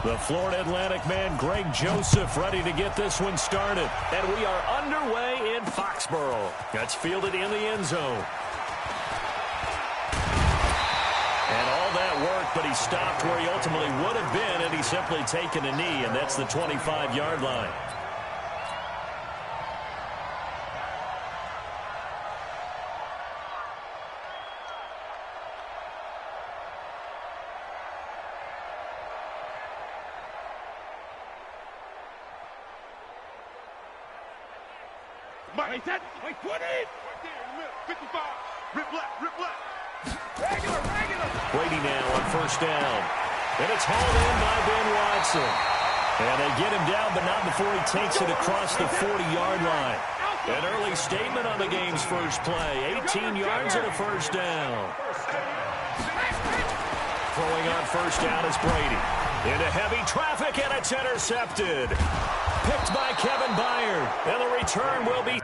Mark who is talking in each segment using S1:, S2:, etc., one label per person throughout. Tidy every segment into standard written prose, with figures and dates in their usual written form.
S1: The Florida Atlantic man, Greg Joseph, ready to get this one started. And we are underway in Foxborough. That's fielded in the end zone. And all that work, but he stopped where he ultimately would have been had he simply taken a knee, and that's the 25-yard line.
S2: Wait, 20! Right there in the middle, 55, rip left. Regular.
S1: Brady now on first down. And it's hauled in by Ben Watson. And they get him down, but not before he takes it across the 40-yard line. An early statement on the game's first play. 18 yards and a first down. Throwing on first down is Brady. Into heavy traffic, and it's intercepted. Picked by Kevin Byard. And the return will be...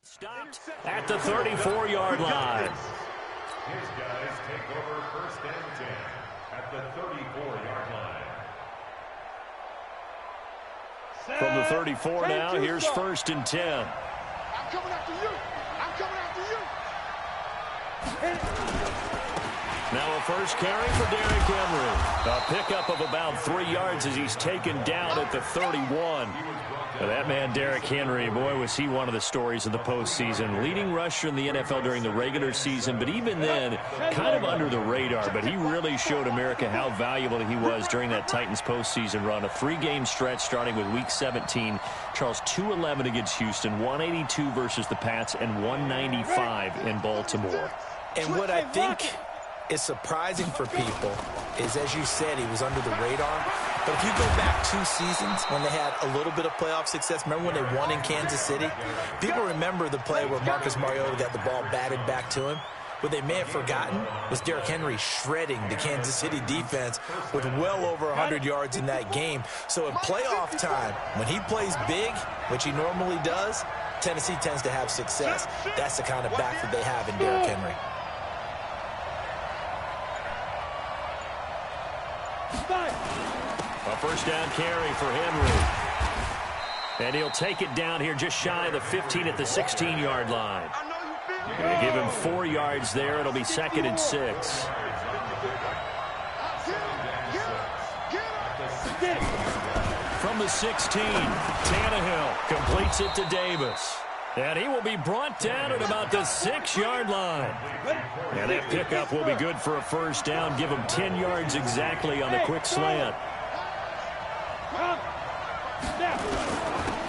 S1: stopped at the 34-yard line.
S3: His guys take over first and 10 at the 34-yard line.
S1: From the 34 now, here's first and 10.
S2: I'm coming after you.
S1: Now a first carry for Derrick Henry. A pickup of about 3 yards as he's taken down at the 31. That man, Derrick Henry, boy, was he one of the stories of the postseason. Leading rusher in the NFL during the regular season, but even then, kind of under the radar. But he really showed America how valuable he was during that Titans postseason run. A 3-game stretch starting with Week 17. Charles, 211 against Houston, 182 versus the Pats, and 195 in Baltimore.
S4: And what I think is surprising for people is, as you said, he was under the radar. But if you go back 2 seasons when they had a little bit of playoff success, remember when they won in Kansas City? People remember the play where Marcus Mariota got the ball batted back to him. What they may have forgotten was Derrick Henry shredding the Kansas City defense with well over 100 yards in that game. So at playoff time, when he plays big, which he normally does, Tennessee tends to have success. That's the kind of back that they have in Derrick Henry.
S1: A first down carry for Henry. And he'll take it down here just shy of the 15 at the 16-yard line. They give him 4 yards there. It'll be 2nd and 6. From the 16, Tannehill completes it to Davis. And he will be brought down at about the 6-yard line. And that pickup will be good for a first down. Give him 10 yards exactly on the quick slant.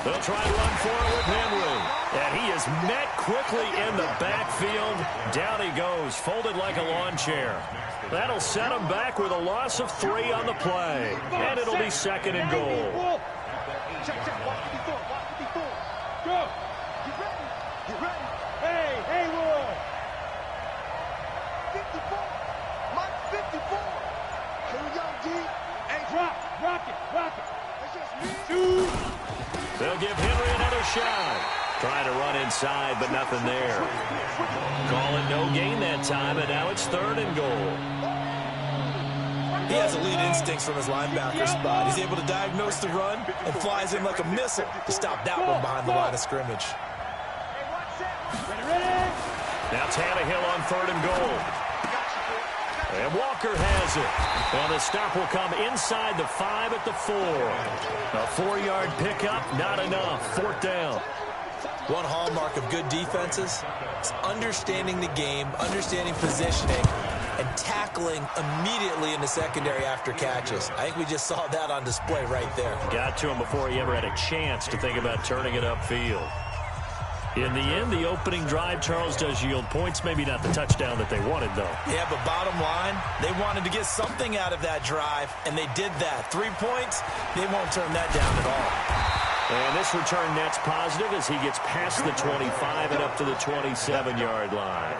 S1: They'll try to run for it with Henry. And he is met quickly in the backfield. Down he goes, folded like a lawn chair. That'll set him back with a loss of 3 on the play. And it'll be 2nd and goal.
S2: Check, watch 54, Go. Get ready. Hey, Will. 54. Mike 54. Here we go, D. Hey, rock it. It's just me.
S1: They'll give Henry another shot. Trying to run inside, but nothing there. Call it no gain that time, and now it's 3rd and goal.
S4: He has elite instincts from his linebacker spot. He's able to diagnose the run and flies in like a missile to stop that one behind the line of scrimmage.
S1: Now Tannehill on 3rd and goal. And Walker has it. And the stop will come inside the 5 at the 4. A 4-yard pickup, not enough. 4th down.
S4: One hallmark of good defenses is understanding the game, understanding positioning, and tackling immediately in the secondary after catches. I think we just saw that on display right there.
S1: Got to him before he ever had a chance to think about turning it upfield. In the end, the opening drive, Charles, does yield points. Maybe not the touchdown that they wanted, though.
S4: Yeah, but bottom line, they wanted to get something out of that drive, and they did that. 3 points, they won't turn that down at all.
S1: And this return net's positive as he gets past the 25 and up to the 27-yard line.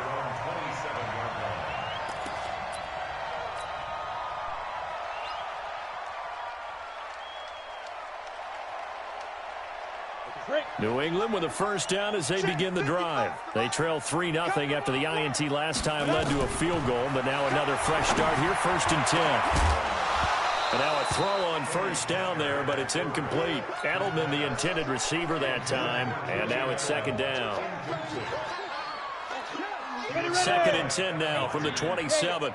S1: New England with a first down as they begin the drive. They trail 3-0 after the INT last time led to a field goal, but now another fresh start here, 1st and 10. And now a throw on first down there, but it's incomplete. Edelman, the intended receiver that time, and now it's 2nd down. 2nd and 10 now from the 27.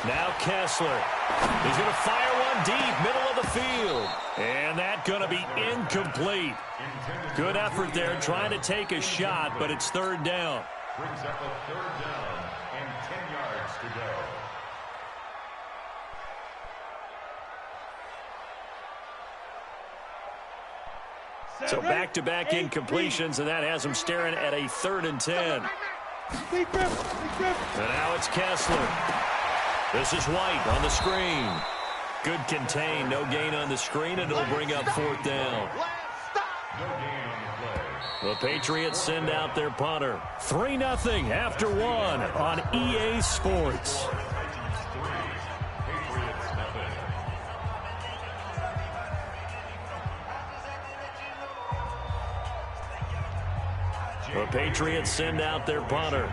S1: Now Kessler. He's going to fire one deep, middle of the field. And that's going to be incomplete. Good effort there trying to take a shot, but it's 3rd down.
S3: Brings up a 3rd down and 10 yards to go.
S1: So back-to-back incompletions, and that has him staring at a 3rd and 10. And now it's Kessler. This is White on the screen. Good contain, no gain on the screen, and it'll bring up 4th down.
S3: No gain on the play.
S1: The Patriots send out their punter. 3-0 after 1 on EA Sports. The Patriots send out their punter.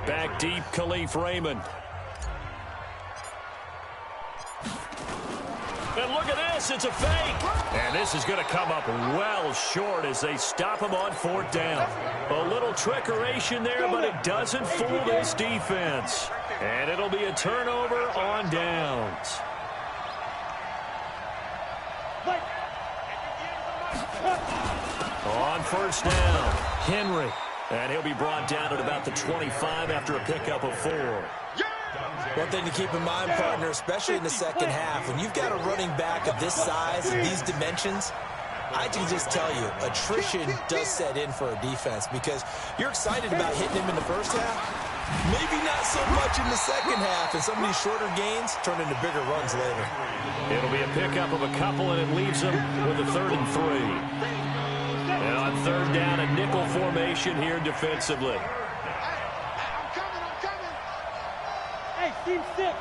S1: Back deep, Khalif Raymond. And look at this, it's a fake. And this is going to come up well short as they stop him on 4th down. A little trickeration there, but it doesn't fool this defense. And it'll be a turnover on downs. On 1st down, Henry. And he'll be brought down at about the 25 after a pickup of 4.
S4: One thing to keep in mind, partner, especially in the second half, when you've got a running back of this size and these dimensions, I can just tell you, attrition does set in for a defense because you're excited about hitting him in the first half, maybe not so much in the second half, and some of these shorter gains turn into bigger runs later.
S1: It'll be a pickup of a couple, and it leaves them with a 3rd and 3. And on 3rd down, a nickel formation here defensively.
S2: Team 6.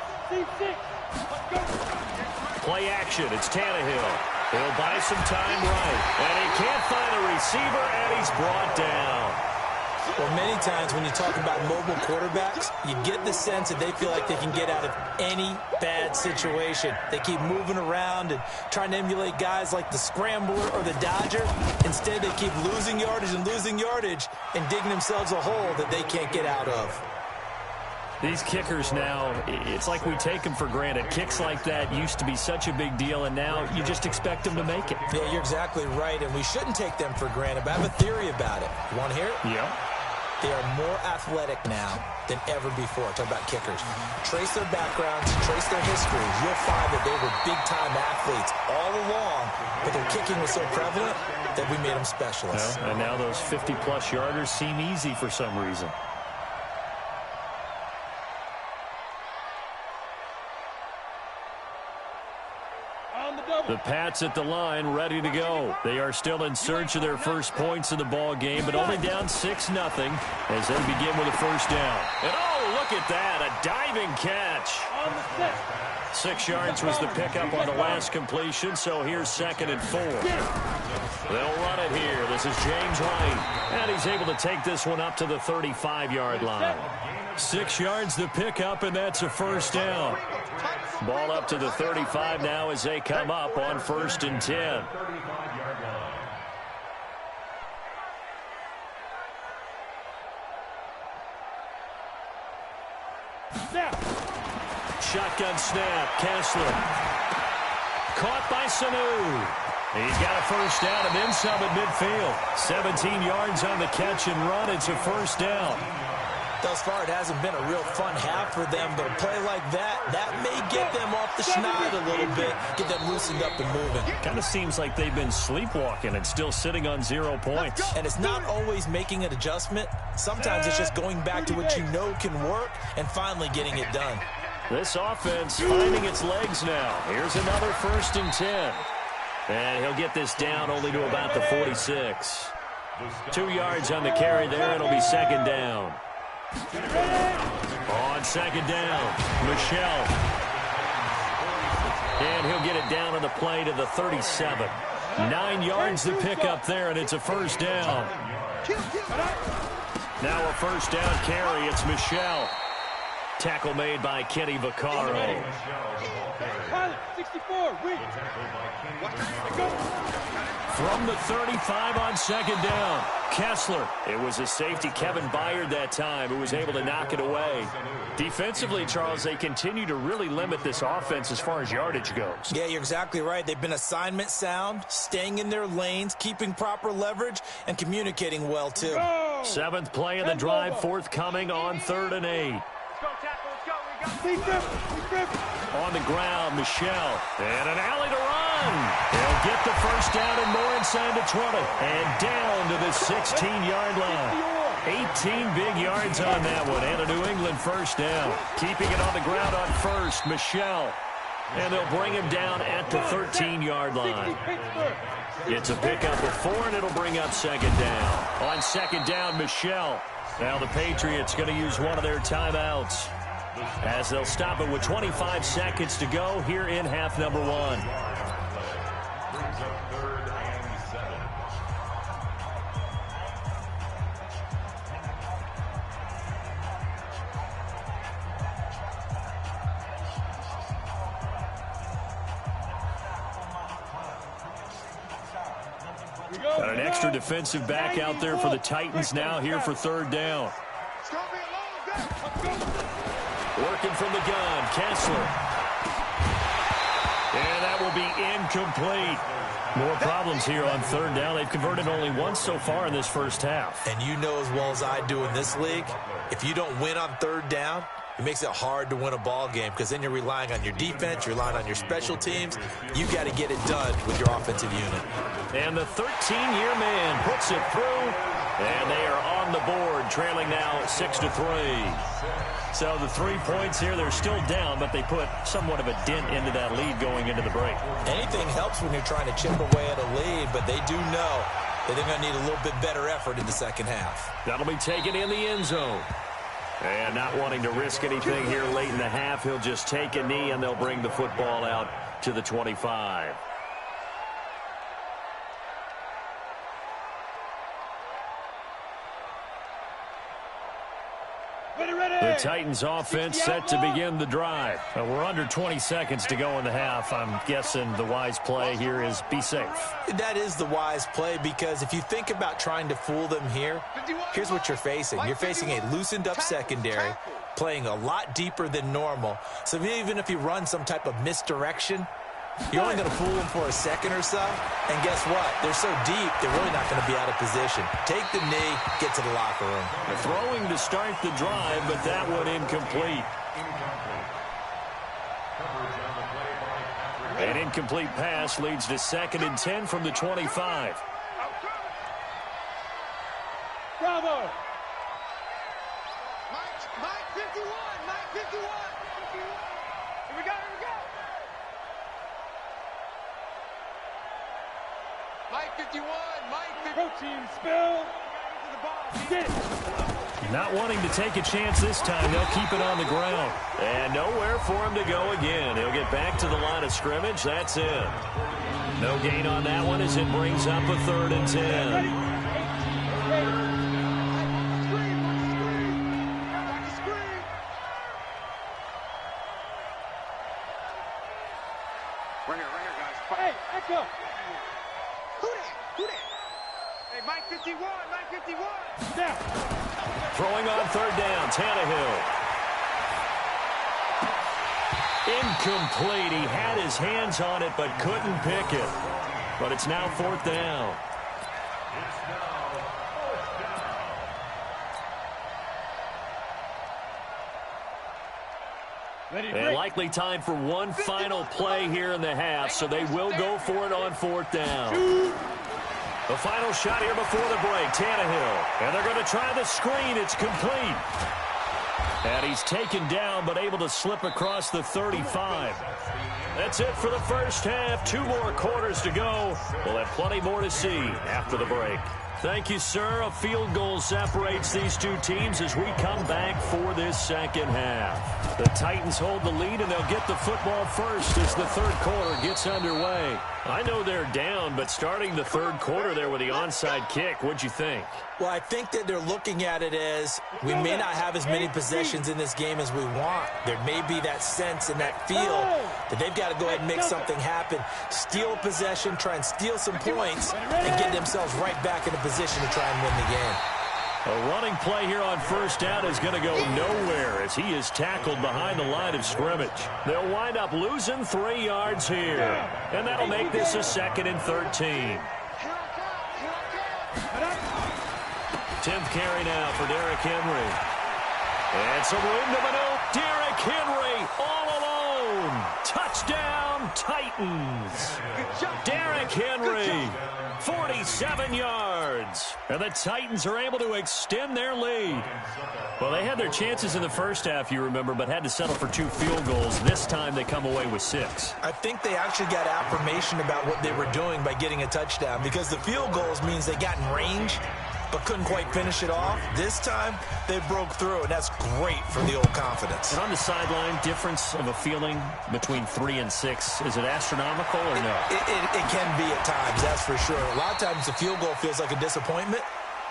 S1: Play action. It's Tannehill. He'll buy some time right. And he can't find a receiver, and he's brought down.
S4: Well, many times when you talk about mobile quarterbacks, you get the sense that they feel like they can get out of any bad situation. They keep moving around and trying to emulate guys like the Scrambler or the Dodger. Instead, they keep losing yardage and digging themselves a hole that they can't get out of.
S1: These kickers now, it's like we take them for granted. Kicks like that used to be such a big deal, and now you just expect them to make it.
S4: Yeah, you're exactly right, and we shouldn't take them for granted, but I have a theory about it. You want to hear it?
S1: Yeah.
S4: They are more athletic now than ever before. Talk about kickers. Trace their backgrounds, trace their history. You'll find that they were big-time athletes all along, but their kicking was so prevalent that we made them specialists.
S1: And now those 50-plus yarders seem easy for some reason. The Pats at the line, ready to go. They are still in search of their first points in the ball game, but only down 6-0 as they begin with a first down. And oh, look at that, a diving catch. 6 yards was the pickup on the last completion, so here's 2nd and 4. They'll run it here. This is James White, and he's able to take this one up to the 35-yard line. 6 yards the pickup, and that's a first down. Ball up to the 35 now as they come up on 1st and 10.
S3: 35-yard line.
S1: Shotgun snap, Kessler. Caught by Sanu. He's got a first down and then some at midfield. 17 yards on the catch and run. It's a first down.
S4: Thus far, it hasn't been a real fun half for them, but a play like that may get them off the schneid a little bit, get them loosened up and moving.
S1: Kind of seems like they've been sleepwalking and still sitting on 0 points.
S4: And it's not always making an adjustment. Sometimes it's just going back to what you know can work and finally getting it done.
S1: This offense finding its legs now. Here's another 1st and 10. And he'll get this down only to about the 46. 2 yards on the carry there. It'll be 2nd down. On 2nd down, Michelle. And he'll get it down on the play to the 37. 9 yards to pick up there, and it's a first down. Now a first down carry. It's Michelle. Tackle made by Kenny Vaccaro.
S2: 64,
S1: From the 35 on second down, Kessler. It was a safety, Kevin Byard, that time, who was able to knock it away. Defensively, Charles, they continue to really limit this offense as far as yardage goes.
S4: Yeah, you're exactly right. They've been assignment sound, staying in their lanes, keeping proper leverage, and communicating well, too.
S1: 7th play of the drive, forthcoming on 3rd and 8. On the ground, Michelle. And an alley to run. They'll get the first down and more inside the 20. And down to the 16-yard line. 18 big yards on that one. And a New England first down. Keeping it on the ground on first, Michelle. And they'll bring him down at the 13-yard line. It's a pickup of 4, and it'll bring up second down. On second down, Michelle. Now the Patriots going to use one of their timeouts, as they'll stop it with 25 seconds to go here in half number 1.
S3: Brings up 3rd and 7.
S1: Got an extra defensive back out there for the Titans now here for 3rd down. Working from the gun, Kessler. And that will be incomplete. More problems here on 3rd down. They've converted only once so far in this first half.
S4: And you know as well as I do in this league, if you don't win on 3rd down, it makes it hard to win a ball game because then you're relying on your defense, you're relying on your special teams. You got to get it done with your offensive unit.
S1: And the 13-year man puts it through, and they are on the board, trailing now 6-3. So the 3 points here, they're still down, but they put somewhat of a dent into that lead going into the break.
S4: Anything helps when you're trying to chip away at a lead, but they do know that they're going to need a little bit better effort in the second half.
S1: That'll be taken in the end zone. And not wanting to risk anything here late in the half, he'll just take a knee, and they'll bring the football out to the 25. The Titans offense set to begin the drive. We're under 20 seconds to go in the half. I'm guessing the wise play here is be safe.
S4: That is the wise play, because if you think about trying to fool them here, here's what you're facing. You're facing a loosened up secondary, playing a lot deeper than normal. So even if you run some type of misdirection, you're only going to fool them for a second or so. And guess what? They're so deep, they're really not going to be out of position. Take the knee, get to the locker room.
S1: They're throwing to start the drive, but that one incomplete. An incomplete pass leads to 2nd and 10 from the 25.
S2: Bravo! Mike 51! Mike 51! Here we go, here we go! Mike 51, Mike 51. Protein spill.
S1: Not wanting to take a chance this time, they'll keep it on the ground. And nowhere for him to go again. He'll get back to the line of scrimmage. That's it. No gain on that one as it brings up a 3rd and 10.
S2: Right here, guys. Hey, echo. Who that? Hey, Mike 51, Mike 51. Down.
S1: Throwing on 3rd down, Tannehill. Incomplete. He had his hands on it but couldn't pick it. But it's now 4th down. And likely time for one final play here in the half, so they will go for it on 4th down. The final shot here before the break, Tannehill. And they're going to try the screen. It's complete. And he's taken down but able to slip across the 35. That's it for the first half. 2 more quarters to go. We'll have plenty more to see after the break. Thank you, sir. A field goal separates these two teams as we come back for this second half. The Titans hold the lead, and they'll get the football first as the third quarter gets underway. I know they're down, but starting the third quarter there with the onside kick, what'd you think?
S4: Well, I think that they're looking at it as we may not have as many possessions in this game as we want. There may be that sense and that feel that they've got to go ahead and make something happen, steal a possession, try and steal some points, and get themselves right back in a position to try and win the game.
S1: A running play here on first down is going to go nowhere as he is tackled behind the line of scrimmage. They'll wind up losing 3 yards here, and that'll make this a 2nd and 13. 10th carry now for Derrick Henry. And some room to maneuver. Derrick Henry all alone. Touchdown, Titans. Derrick Henry, 47 yards. And the Titans are able to extend their lead. Well, they had their chances in the first half, you remember, but had to settle for 2 field goals. This time they come away with 6.
S4: I think they actually got affirmation about what they were doing by getting a touchdown, because the field goals means they got in range but couldn't quite finish it off. This time, they broke through, and that's great for the old confidence.
S1: And on the sideline, difference of a feeling between 3 and 6, is it astronomical or no?
S4: It can be at times, that's for sure. A lot of times the field goal feels like a disappointment.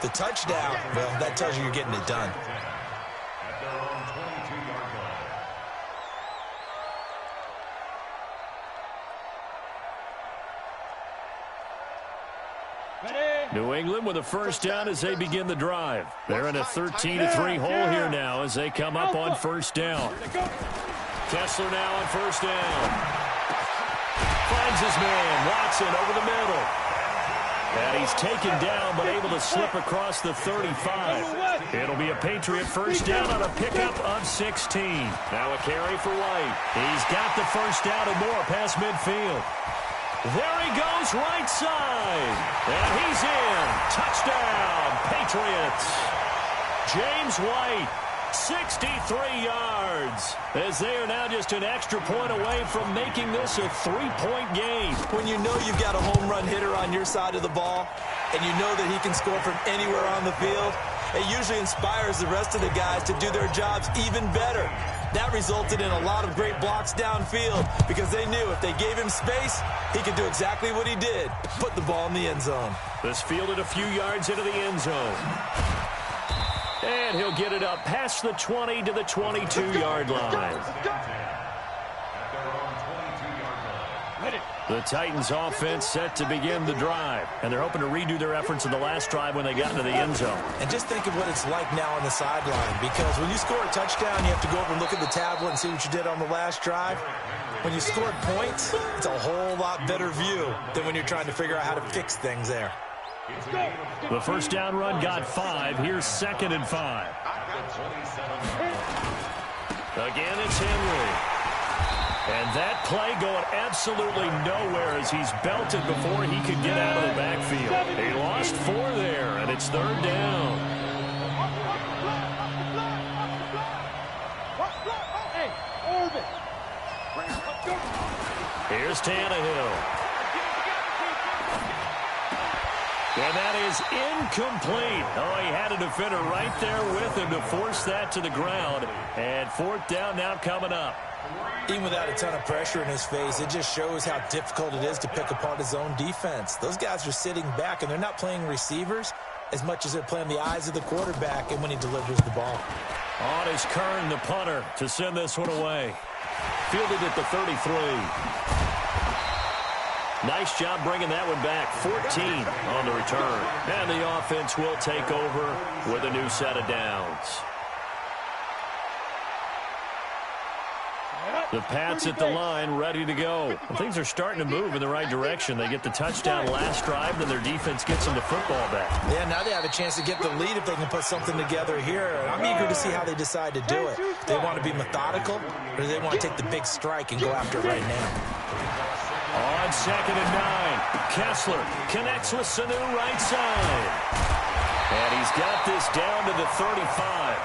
S4: The touchdown, well, that tells you you're getting it done.
S3: At their own 22-yard line.
S1: New England with a first down as they begin the drive. They're in a 13-3 hole here now as they come up on first down. Kessler now on first down. Finds his man, Watson over the middle. And he's taken down but able to slip across the 35. It'll be a Patriot first down on a pickup of 16. Now a carry for White. He's got the first down and more past midfield. There he goes, right side. And he's in. Touchdown, Patriots. James White, 63 yards, as they are now just an extra point away from making this a 3-point game.
S4: When you know you've got a home run hitter on your side of the ball, and you know that he can score from anywhere on the field, it usually inspires the rest of the guys to do their jobs even better. That resulted in a lot of great blocks downfield because they knew if they gave him space, he could do exactly what he did, put the ball in the end zone.
S1: This fielded a few yards into the end zone. And he'll get it up past the 20 to the 22-yard line. The Titans offense set to begin the drive, and they're hoping to redo their efforts in the last drive when they got into the end zone.
S4: And just think of what it's like now on the sideline, because when you score a touchdown, you have to go over and look at the tablet and see what you did on the last drive. When you scored points, it's a whole lot better view than when you're trying to figure out how to fix things there.
S1: The first down run got 5. Here's 2nd and 5. Again, it's Henry. And that play going absolutely nowhere as he's belted before he could get out of the backfield. He lost 4 there, and it's 3rd down. Here's Tannehill. And that is incomplete. Oh, he had a defender right there with him to force that to the ground. And 4th down now coming up.
S4: Even without a ton of pressure in his face, it just shows how difficult it is to pick apart his own defense. Those guys are sitting back, and they're not playing receivers as much as they're playing the eyes of the quarterback and when he delivers the ball.
S1: On is Kern, the punter, to send this one away. Fielded at the 33. Nice job bringing that one back. 14 on the return. And the offense will take over with a new set of downs. The Pats at the line, ready to go. Well, things are starting to move in the right direction. They get the touchdown last drive, then their defense gets them the football back.
S4: Yeah, now they have a chance to get the lead if they can put something together here. I'm eager to see how they decide to do it. Do they want to be methodical, or do they want to take the big strike and go after it right now?
S1: On 2nd and 9, Kessler connects with Sanu right side. And he's got this down to the 35.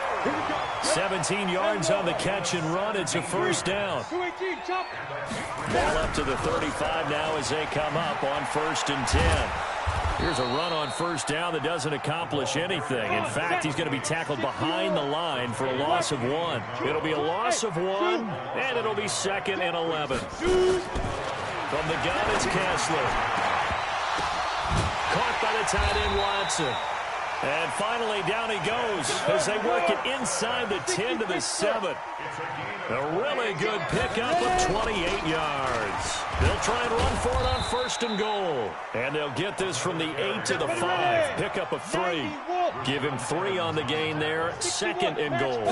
S1: 17 yards on the catch and run. It's a first down. Ball up to the 35 now as they come up on 1st and 10. Here's a run on first down that doesn't accomplish anything. In fact, he's going to be tackled behind the line for a loss of 1. It'll be a loss of 1, and it'll be 2nd and 11. From the gun, it's Kessler. Caught by the tight end, Watson. And finally, down he goes as they work it inside the 10 to the 7. A really good pickup of 28 yards. They'll try and run for it on 1st and goal. And they'll get this from the 8 to the 5. Pickup of 3. Give him 3 on the gain there. 2nd and goal.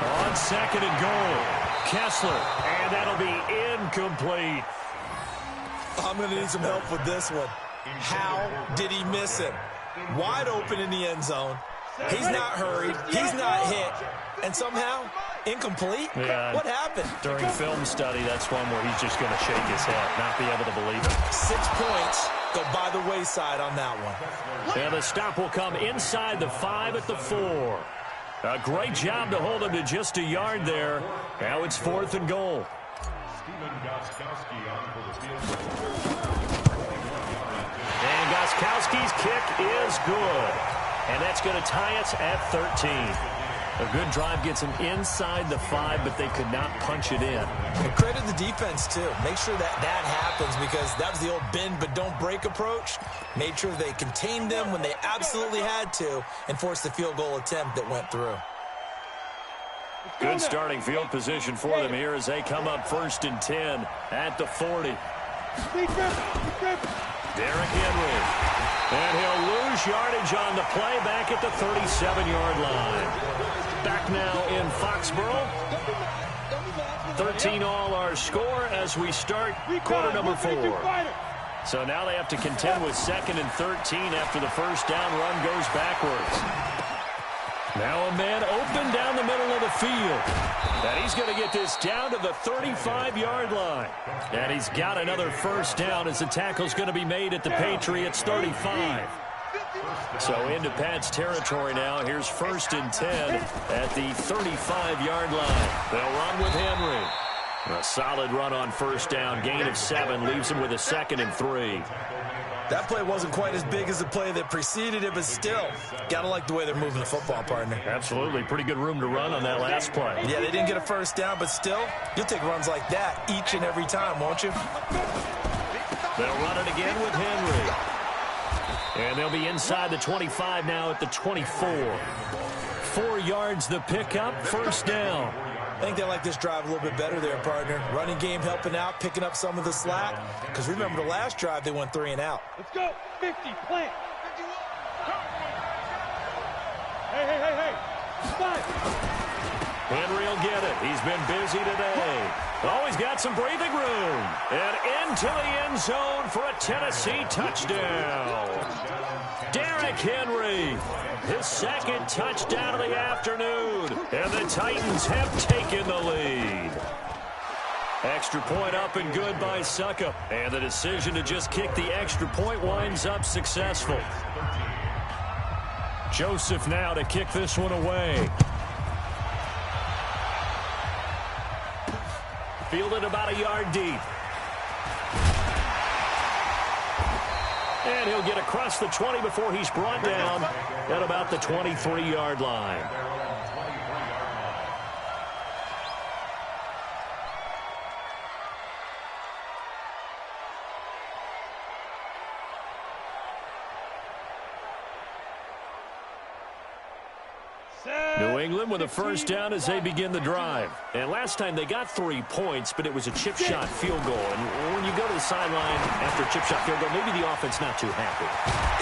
S1: On 2nd and goal, Kessler. And that'll be incomplete.
S4: I'm going to need some help with this one. How did he miss him? Wide open in the end zone. He's not hurried. He's not hit. And somehow, incomplete?
S1: Yeah.
S4: What happened?
S1: During film study, that's one where he's just going to shake his head, not be able to believe it.
S4: 6 points go by the wayside on that one.
S1: And the stop will come inside the 5 at the 4. A great job to hold him to just a yard there. Now it's 4th and goal. And Gostkowski's kick is good. And that's going to tie us at 13. A good drive gets them inside the 5, but they could not punch it in.
S4: And credit the defense, too. Make sure that happens because that was the old bend but don't break approach. Made sure they contained them when they absolutely had to and forced the field goal attempt that went through.
S1: Good starting field position for them here as they come up 1st and 10 at the 40. Derrick Henry. And he'll lose yardage on the play back at the 37-yard line. Back now in Foxborough. 13 all our score as we start quarter number 4. So now they have to contend with 2nd and 13 after the first down run goes backwards. Now a man open down the middle of the field. And he's going to get this down to the 35-yard line. And he's got another first down as the tackle's going to be made at the Patriots' 35. So into Pat's territory now. Here's 1st and 10 at the 35-yard line. They'll run with Henry. A solid run on first down. Gain of 7 leaves him with a 2nd and 3.
S4: That play wasn't quite as big as the play that preceded it, but still, got to like the way they're moving the football, partner.
S1: Absolutely. Pretty good room to run on that last play.
S4: Yeah, they didn't get a first down, but still, you'll take runs like that each and every time, won't you?
S1: They'll run it again with Henry. And they'll be inside the 25 now at the 24. 4 yards the pickup, first down.
S4: I think they like this drive a little bit better there, partner. Running game helping out, picking up some of the slack. Because remember the last drive, they went 3 and out.
S2: Let's go. 50, plant. Hey. Stop.
S1: Henry will get it. He's been busy today. Oh, he's got some breathing room. And into the end zone for a Tennessee touchdown. Derrick Henry. His 2nd touchdown of the afternoon. And the Titans have taken the lead. Extra point up and good by Suckup. And the decision to just kick the extra point winds up successful. Joseph now to kick this one away. Fielded about a yard deep. And he'll get across the 20 before he's brought down at about the 23-yard line. New England with a first down as they begin the drive. And last time they got 3 points, but it was a chip shot field goal. And when you go to the sideline after a chip shot field goal, maybe the offense not too happy.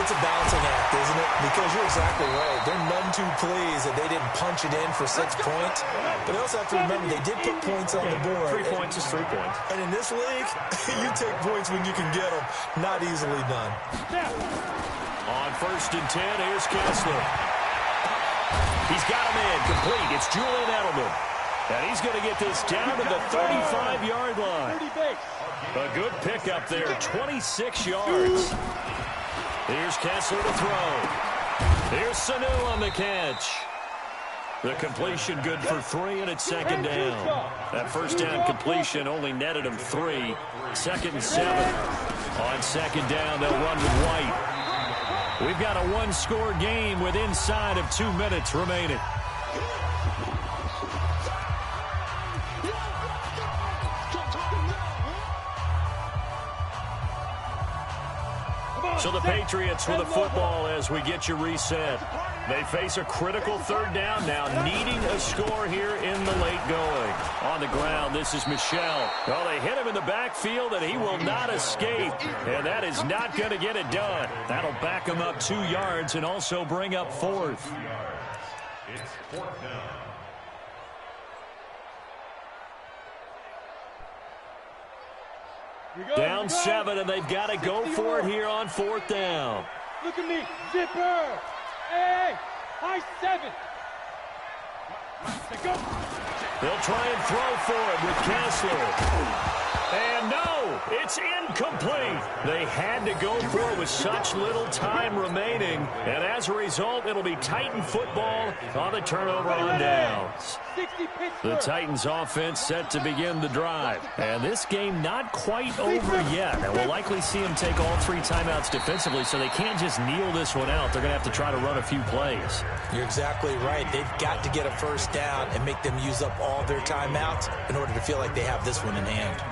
S4: It's a balancing act, isn't it? Because you're exactly right. They're none too pleased that they didn't punch it in for 6 points. But they also have to remember they did put points on the board.
S1: 3 points is 3 points.
S4: And in this league, you take points when you can get them. Not easily done.
S1: On 1st and 10, here's Kessler. He's got him in, complete. It's Julian Edelman. And he's going to get this down to the 35-yard line. A good pickup there, 26 yards. Here's Kessler to throw. Here's Sanu on the catch. The completion good for 3, and it's 2nd down. That first down completion only netted him 3. 2nd and 7. On second down, they'll run with White. We've got a one-score game with inside of 2 minutes remaining. So the Patriots with the football as we get you reset. They face a critical third down now, needing a score here in the late going. On the ground, this is Michel. Well, they hit him in the backfield, and he will not escape. And that is not going to get it done. That'll back him up 2 yards and also bring up 4th.
S3: It's 4th down.
S1: Down 7, and they've got to go for it here on 4th down.
S2: Look at me, zipper. Hey, high 7. Go.
S1: They'll try and throw for it with Kessler. And no, it's incomplete. They had to go for it with such little time remaining. And as a result, it'll be Titan football on the turnover on downs. The Titans offense set to begin the drive. And this game not quite over yet. And we'll likely see them take all 3 timeouts defensively, so they can't just kneel this one out. They're going to have to try to run a few plays.
S4: You're exactly right. They've got to get a first down and make them use up all their timeouts in order to feel like they have this one in hand.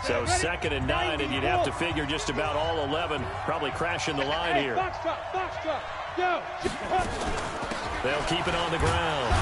S1: So 2nd and 9, and you'd have to figure just about all 11 probably crashing the line here.
S2: Box drop, go.
S1: They'll keep it on the ground.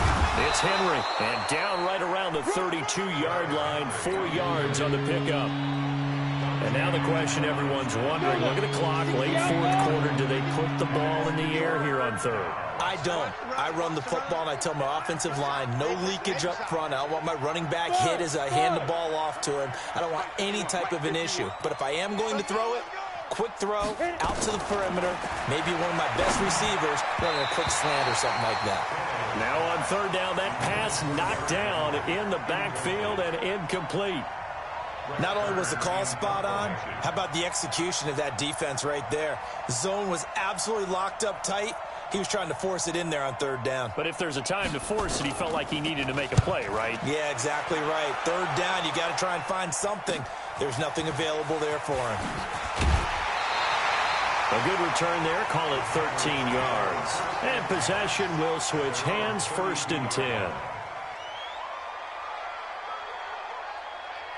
S1: It's Henry, and down right around the 32-yard line, 4 yards on the pickup. And now the question everyone's wondering, look at the clock, late 4th quarter, do they put the ball in the air here on 3rd?
S4: I don't. I run the football, and I tell my offensive line, no leakage up front. I don't want my running back hit as I hand the ball off to him. I don't want any type of an issue. But if I am going to throw it, quick throw, out to the perimeter, maybe one of my best receivers running a quick slant or something like that.
S1: Now on 3rd down, that pass knocked down in the backfield and incomplete.
S4: Not only was the call spot on, how about the execution of that defense right there? The zone was absolutely locked up tight. He was trying to force it in there on 3rd down.
S1: But if there's a time to force it, he felt like he needed to make a play, right?
S4: Yeah, exactly right. 3rd down, you got to try and find something. There's nothing available there for him.
S1: A good return there, call it 13 yards. And possession will switch hands, 1st and 10.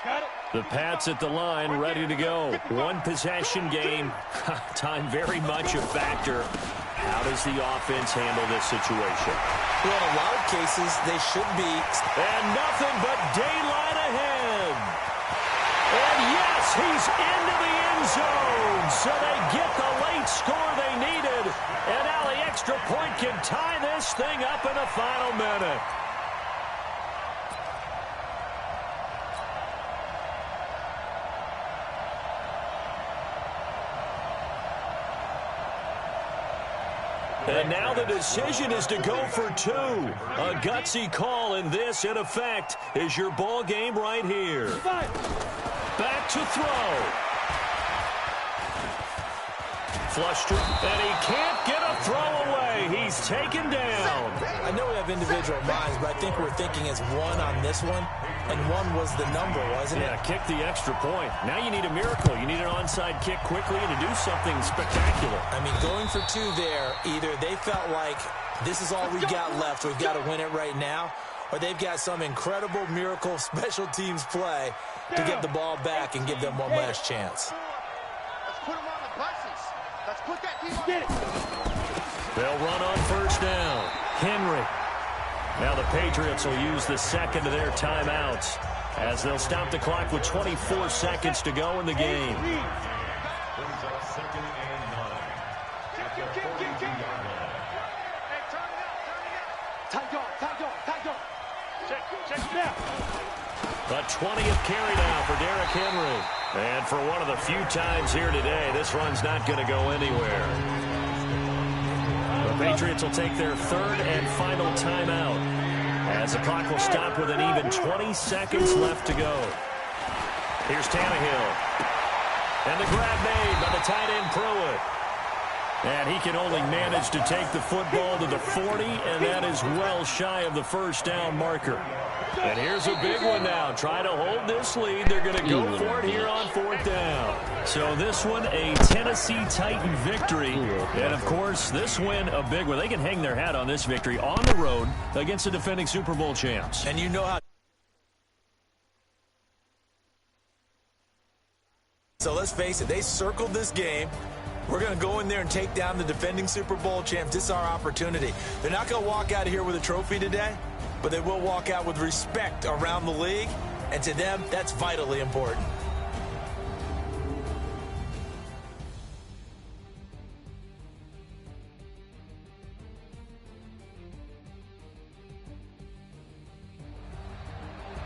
S2: Got it.
S1: The Pats at the line, ready to go. One possession game. Time very much a factor. How does the offense handle this situation?
S4: Well, in a lot of cases, they should be.
S1: And nothing but daylight ahead. And yes, he's into the end zone. So they get the late score they needed. And now the extra point can tie this thing up in the final minute. And now the decision is to go for 2. A gutsy call, and this, in effect, is your ball game right here. Back to throw. Flushed, and he can't get a throw away. He's taken down.
S4: I know we have individual minds, but I think we're thinking it's 1 on this one, and 1 was the number, wasn't it?
S1: Yeah, kick the extra point. Now you need a miracle. You need an onside kick quickly and to do something spectacular.
S4: I mean, going for 2 there, either they felt like this is all we got left, we've got to win it right now, or they've got some incredible miracle special teams play to get the ball back and give them one last chance.
S2: Let's put them on the buses. Let's put that team on. Get it.
S1: They'll run on 1st down. Henry. Now the Patriots will use the 2nd of their timeouts as they'll stop the clock with 24 seconds to go in the game.
S3: Brings up 2nd and 9. At the 42-yard line.
S2: Hey, turn it up. Tight guard. Check it out.
S1: A 20th carry now for Derrick Henry. And for one of the few times here today, this run's not going to go anywhere. The Patriots will take their 3rd and final timeout as the clock will stop with an even 20 seconds left to go. Here's Tannehill. And the grab made by the tight end Pruitt. And he can only manage to take the football to the 40, and that is well shy of the first down marker. And here's a big one now. Try to hold this lead. They're going to go for it here on 4th down. So this one, a Tennessee Titan victory. And, of course, this win, a big one. They can hang their hat on this victory on the road against the defending Super Bowl champs.
S4: And you know how. So let's face it, they circled this game. We're going to go in there and take down the defending Super Bowl champs. This is our opportunity. They're not going to walk out of here with a trophy today, but they will walk out with respect around the league, and to them, that's vitally important.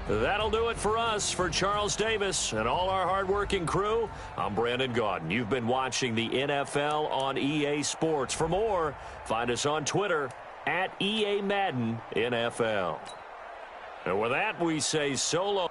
S1: That'll do it for us. For Charles Davis and all our hardworking crew, I'm Brandon Gaudin. You've been watching the NFL on EA Sports. For more, find us on Twitter @EA Madden NFL. And with that, we say so long.